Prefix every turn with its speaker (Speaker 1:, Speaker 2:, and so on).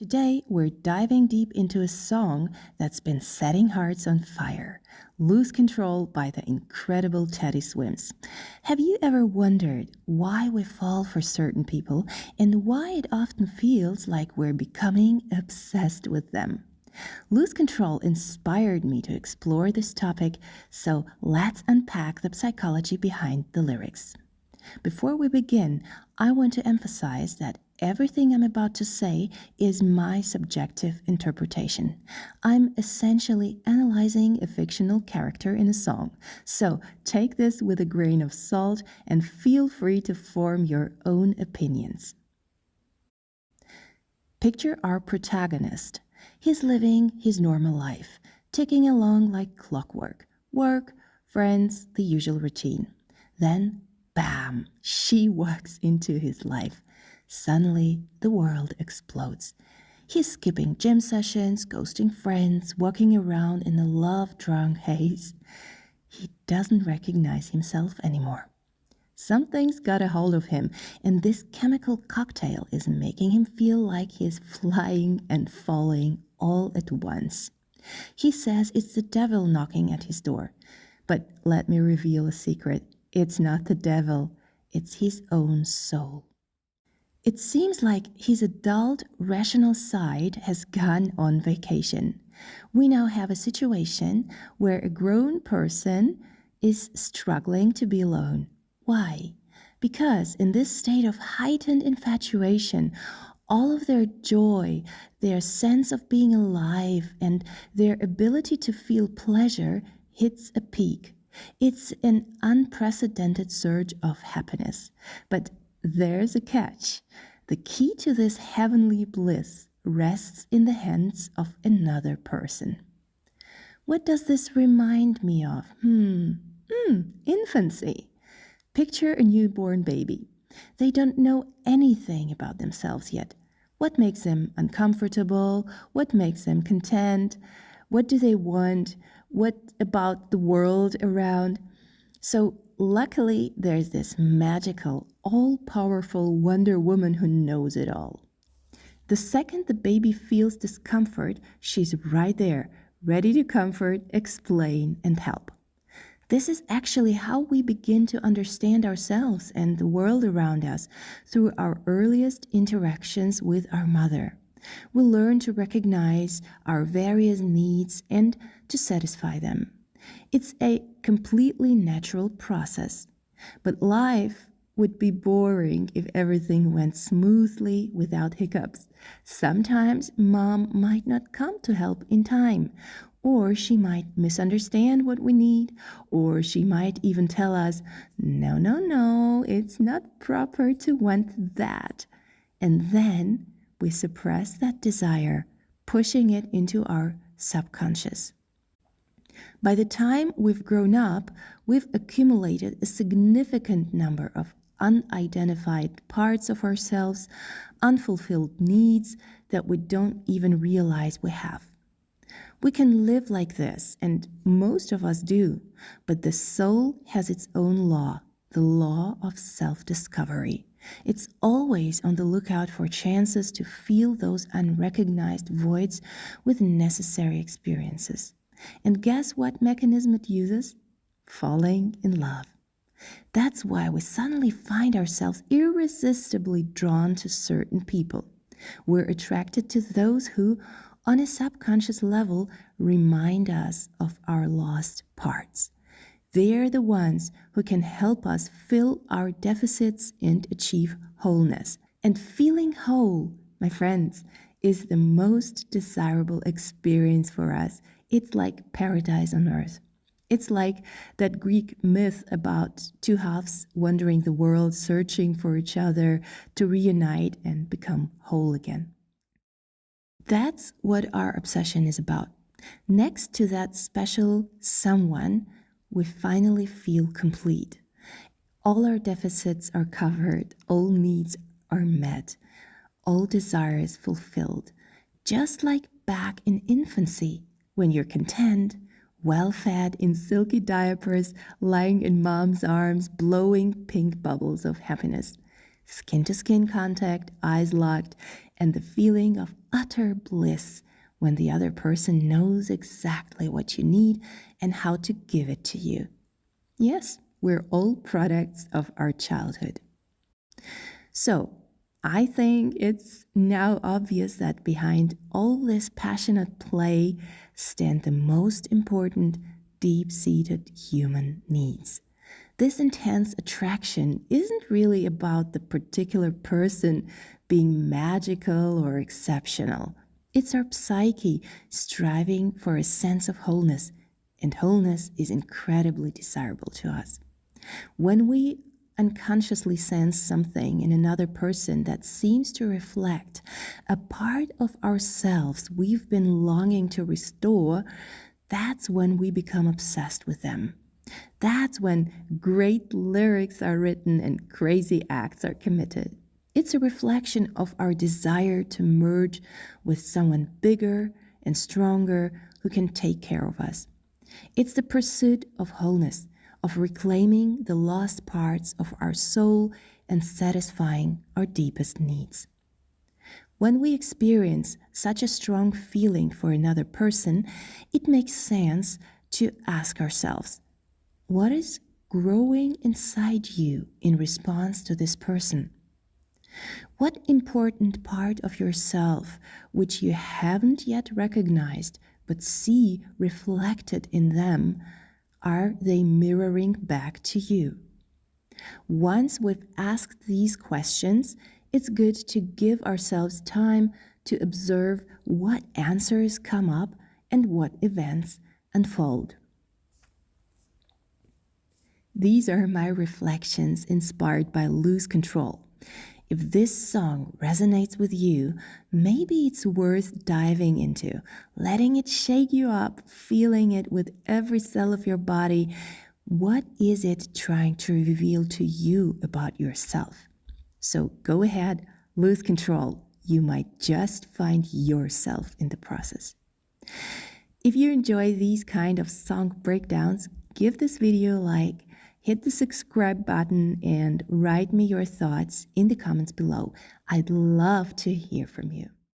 Speaker 1: Today, we're diving deep into a song that's been setting hearts on fire, Lose Control by the incredible Teddy Swims. Have you ever wondered why we fall for certain people and why it often feels like we're becoming obsessed with them? Lose Control inspired me to explore this topic, so let's unpack the psychology behind the lyrics. Before we begin, I want to emphasize that everything I'm about to say is my subjective interpretation. I'm essentially analyzing a fictional character in a song, so take this with a grain of salt and feel free to form your own opinions. Picture our protagonist. He's living his normal life, ticking along like clockwork. Work, friends, the usual routine. Then bam, she walks into his life. Suddenly, the world explodes. He's skipping gym sessions, ghosting friends, walking around in a love-drunk haze. He doesn't recognize himself anymore. Something's got a hold of him, and this chemical cocktail is making him feel like he's flying and falling all at once. He says it's the devil knocking at his door. But let me reveal a secret. It's not the devil, it's his own soul. It seems like his adult, rational side has gone on vacation. We now have a situation where a grown person is struggling to be alone. Why? Because in this state of heightened infatuation, all of their joy, their sense of being alive, and their ability to feel pleasure hits a peak. It's an unprecedented surge of happiness. But there's a catch. The key to this heavenly bliss rests in the hands of another person. What does this remind me of? Infancy. Picture a newborn baby. They don't know anything about themselves yet. What makes them uncomfortable? What makes them content? What do they want? What about the world around? So luckily, there's this magical, all-powerful Wonder Woman who knows it all. The second the baby feels discomfort, she's right there, ready to comfort, explain, and help. This is actually how we begin to understand ourselves and the world around us through our earliest interactions with our mother. We learn to recognize our various needs and to satisfy them. It's a completely natural process. But life would be boring if everything went smoothly without hiccups. Sometimes mom might not come to help in time, or she might misunderstand what we need, or she might even tell us, no, it's not proper to want that. And then we suppress that desire, pushing it into our subconscious. By the time we've grown up, we've accumulated a significant number of unidentified parts of ourselves, unfulfilled needs that we don't even realize we have. We can live like this, and most of us do, but the soul has its own law, the law of self-discovery. It's always on the lookout for chances to fill those unrecognized voids with necessary experiences. And guess what mechanism it uses? Falling in love. That's why we suddenly find ourselves irresistibly drawn to certain people. We're attracted to those who, on a subconscious level, remind us of our lost parts. They're the ones who can help us fill our deficits and achieve wholeness. And feeling whole, my friends, is the most desirable experience for us. It's like paradise on earth. It's like that Greek myth about two halves wandering the world, searching for each other to reunite and become whole again. That's what our obsession is about. Next to that special someone, we finally feel complete. All our deficits are covered, all needs are met, all desires fulfilled. Just like back in infancy, when you're content, well-fed in silky diapers, lying in mom's arms, blowing pink bubbles of happiness. skin-to-skin contact, eyes locked, and the feeling of utter bliss when the other person knows exactly what you need and how to give it to you. Yes, we're all products of our childhood. So, I think it's now obvious that behind all this passionate play stand the most important deep-seated human needs. This intense attraction isn't really about the particular person being magical or exceptional. It's our psyche striving for a sense of wholeness, and wholeness is incredibly desirable to us. When we unconsciously sense something in another person that seems to reflect a part of ourselves we've been longing to restore, that's when we become obsessed with them. That's when great lyrics are written and crazy acts are committed. It's a reflection of our desire to merge with someone bigger and stronger who can take care of us. It's the pursuit of wholeness, of reclaiming the lost parts of our soul and satisfying our deepest needs. When we experience such a strong feeling for another person, it makes sense to ask ourselves, what is growing inside you in response to this person? What important part of yourself, which you haven't yet recognized but see reflected in them, are they mirroring back to you? Once we've asked these questions, it's good to give ourselves time to observe what answers come up and what events unfold. These are my reflections inspired by Lose Control. If this song resonates with you, maybe it's worth diving into, letting it shake you up, feeling it with every cell of your body. What is it trying to reveal to you about yourself? So go ahead, lose control. You might just find yourself in the process. If you enjoy these kind of song breakdowns, give this video a like, hit the subscribe button, and write me your thoughts in the comments below. I'd love to hear from you.